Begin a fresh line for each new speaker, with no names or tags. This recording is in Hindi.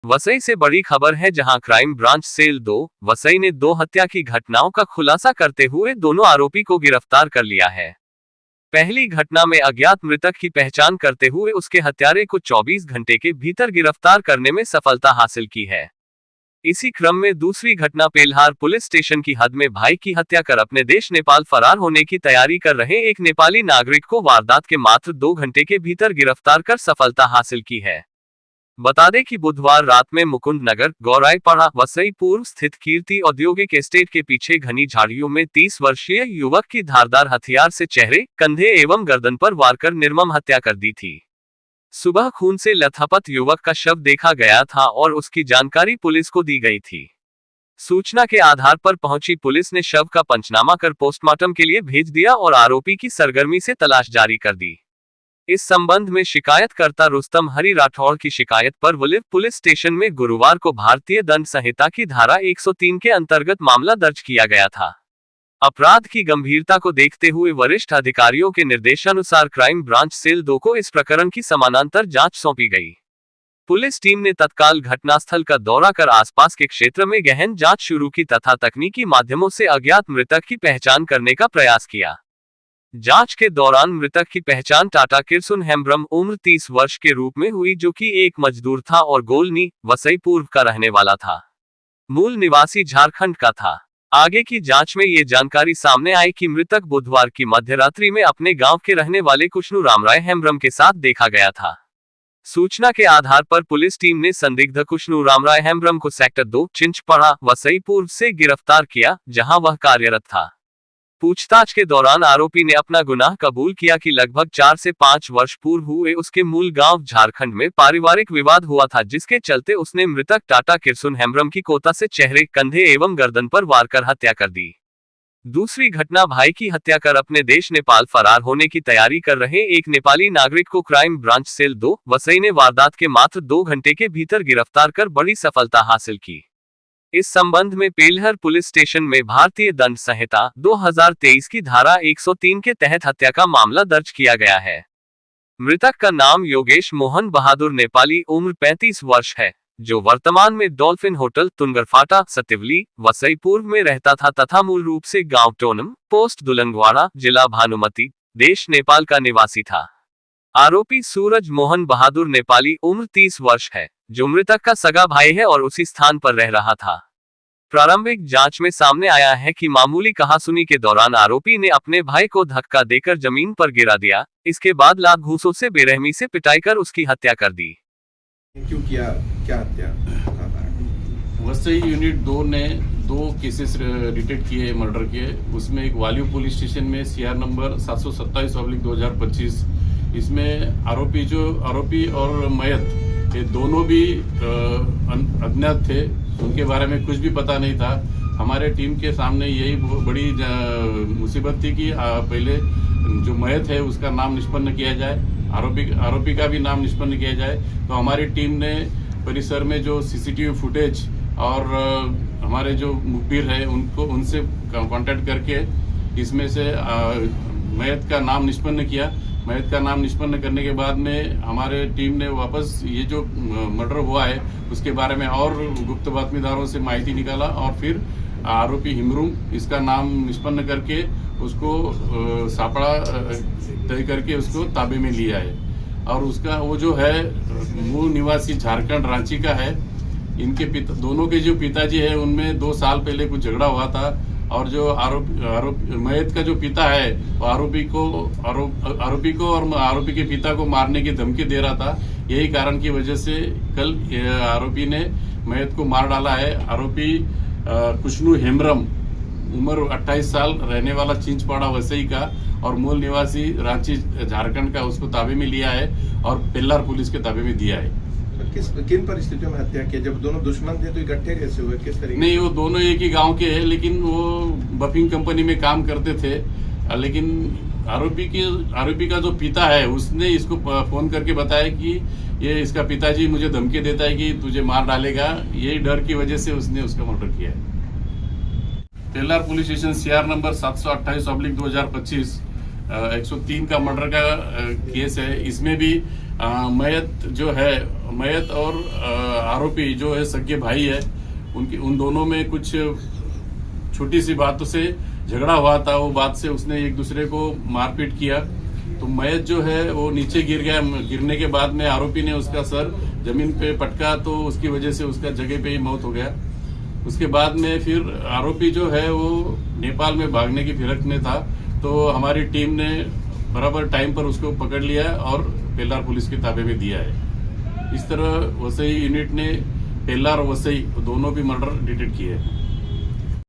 वसई से बड़ी खबर है, जहां क्राइम ब्रांच सेल 2 वसई ने 2 हत्या की घटनाओं का खुलासा करते हुए दोनों आरोपी को गिरफ्तार कर लिया है। पहली घटना में अज्ञात मृतक की पहचान करते हुए उसके हत्यारे को 24 घंटे के भीतर गिरफ्तार करने में सफलता हासिल की है। इसी क्रम में दूसरी घटना पेल्हार पुलिस स्टेशन की हद में भाई की हत्या कर अपने देश नेपाल फरार होने की तैयारी कर रहे एक नेपाली नागरिक को वारदात के मात्र 2 घंटे के भीतर गिरफ्तार कर सफलता हासिल की है। बता दें कि बुधवार रात में मुकुंद नगर गौराईपाड़ा वसई पूर्व स्थित कीर्ति औद्योगिक एस्टेट के पीछे घनी झाड़ियों में 30 वर्षीय युवक की धारदार हथियार से चेहरे, कंधे एवं गर्दन पर वार कर निर्मम हत्या कर दी थी। सुबह खून से लथपथ युवक का शव देखा गया था और उसकी जानकारी पुलिस को दी गई थी। सूचना के आधार पर पहुंची पुलिस ने शव का पंचनामा कर पोस्टमार्टम के लिए भेज दिया और आरोपी की सरगर्मी से तलाश जारी कर दी। इस संबंध में शिकायतकर्ता रुस्तम हरी राठौड़ की शिकायत पर वलिव पुलिस स्टेशन में गुरुवार को भारतीय दंड संहिता की धारा 103 के अंतर्गत मामला दर्ज किया गया था। अपराध की गंभीरता को देखते हुए वरिष्ठ अधिकारियों के निर्देशानुसार क्राइम ब्रांच सेल 2 को इस प्रकरण की समानांतर जांच सौंपी गई। पुलिस टीम ने तत्काल घटनास्थल का दौरा कर आसपास के क्षेत्र में गहन जांच शुरू की तथा तकनीकी माध्यमों से अज्ञात मृतक की पहचान करने का प्रयास किया। जांच के दौरान मृतक की पहचान टाटा किरसुन हेम्ब्रम उम्र 30 वर्ष के रूप में हुई, जो कि एक मजदूर था और गोलनी वसई पूर्व का रहने वाला था। मूल निवासी झारखंड का था। आगे की जांच में ये जानकारी सामने आई कि मृतक बुधवार की मध्यरात्रि में अपने गांव के रहने वाले कुशनु रामराय हेम्ब्रम के साथ देखा गया था। सूचना के आधार पर पुलिस टीम ने संदिग्ध कुशनु रामराय हेम्ब्रम को सेक्टर 2 चिंचपड़ा वसई पूर्व से गिरफ्तार किया, जहां वह कार्यरत था। पूछताछ के दौरान आरोपी ने अपना गुनाह कबूल किया कि लगभग 4 से 5 वर्ष पूर्व हुए उसके मूल गांव झारखंड में पारिवारिक विवाद हुआ था, जिसके चलते उसने मृतक टाटा किरसुन हेम्ब्रम की कोता से चेहरे, कंधे एवं गर्दन पर वार कर हत्या कर दी। दूसरी घटना भाई की हत्या कर अपने देश नेपाल फरार होने की तैयारी कर रहे एक नेपाली नागरिक को क्राइम ब्रांच सेल 2 वसई ने वारदात के मात्र 2 घंटे के भीतर गिरफ्तार कर बड़ी सफलता हासिल की। इस संबंध में पेल्हर पुलिस स्टेशन में भारतीय दंड संहिता 2023 की धारा 103 के तहत हत्या का मामला दर्ज किया गया है। मृतक का नाम योगेश मोहन बहादुर नेपाली उम्र 35 वर्ष है, जो वर्तमान में डॉल्फिन होटल तुंगरफाटा सतिवली वसई पूर्व में रहता था तथा मूल रूप से गांव टोनम पोस्ट दुलंगवाड़ा जिला भानुमती देश नेपाल का निवासी था। आरोपी सूरज मोहन बहादुर नेपाली उम्र 30 वर्ष है, जो मृतक का सगा भाई है और उसी स्थान पर रह रहा था। प्रारंभिक जांच में सामने आया है कि मामूली कहासुनी के दौरान आरोपी ने अपने भाई को धक्का देकर जमीन पर गिरा दिया। इसके बाद लात घूंसों से बेरहमी से पिटाई कर उसकी हत्या कर दी।
क्यों किया, क्या हत्या?
वसई यूनिट 2 ने 2 केसेस डिटेक्ट किए, मर्डर किए। उसमें एक वालिव पुलिस स्टेशन में CR नंबर 727/2025, इसमें आरोपी और मयत ये दोनों भी अज्ञात थे। उनके बारे में कुछ भी पता नहीं था। हमारे टीम के सामने यही बड़ी मुसीबत थी कि पहले जो मयत है उसका नाम निष्पन्न किया जाए, आरोपी का भी नाम निष्पन्न किया जाए। तो हमारी टीम ने परिसर में जो CCTV फुटेज और हमारे जो मुखबिर है उनसे कांटेक्ट करके इसमें से मयत का नाम निष्पन्न किया। मयत का नाम निष्पन्न करने के बाद में हमारे टीम ने वापस ये जो मर्डर हुआ है उसके बारे में और गुप्त बातमीदारों से माहिती निकाला और फिर आरोपी हिमरूम इसका नाम निष्पन्न करके उसको सापड़ा तय करके उसको ताबे में लिया है। और उसका वो जो है मूल निवासी झारखंड रांची का है। इनके दोनों के जो पिताजी है उनमें 2 साल पहले कुछ झगड़ा हुआ था और जो आरोपी मयत का जो पिता है वो आरोपी को और आरोपी के पिता को मारने की धमकी दे रहा था। यही कारण की वजह से कल आरोपी ने मयत को मार डाला है। आरोपी कुशनु हेम्ब्रम उम्र 28 साल, रहने वाला चिंचपाड़ा वसई का और मूल निवासी रांची झारखंड का, उसको ताबे में लिया है और पेल्हार पुलिस के ताबे में दिया है।
किन परिस्थितियों में हत्या की? जब दोनों दुश्मन थे तो इकट्ठे कैसे हुए, किस तरीके?
नहीं, वो दोनों एक ही गांव के हैं, लेकिन वो बफिंग कंपनी में काम करते थे। लेकिन आरोपी का जो पिता है उसने इसको फोन करके बताया कि ये इसका पिताजी मुझे धमकी देता है कि तुझे मार डालेगा। यही डर की वजह से उसने उसका मर्डर किया है। Pelhar police station CR number 728/2025 103 का मर्डर का केस है। इसमें भी मयत जो है, मयत और आरोपी जो है सगे भाई है, उन दोनों में कुछ छोटी सी बातों से झगड़ा हुआ था। वो बात से उसने एक दूसरे को मारपीट किया, तो मयत जो है वो नीचे गिर गया। गिरने के बाद में आरोपी ने उसका सर जमीन पे पटका, तो उसकी वजह से उसका जगह पे ही मौत हो गया। उसके बाद में फिर आरोपी जो है वो नेपाल में भागने की फिरक में था, तो हमारी टीम ने बराबर टाइम पर उसको पकड़ लिया और पेल्लार पुलिस के ताबे में दिया है। इस तरह वसई यूनिट ने पेल्लार और वसई दोनों भी मर्डर डिटेक्ट किए हैं।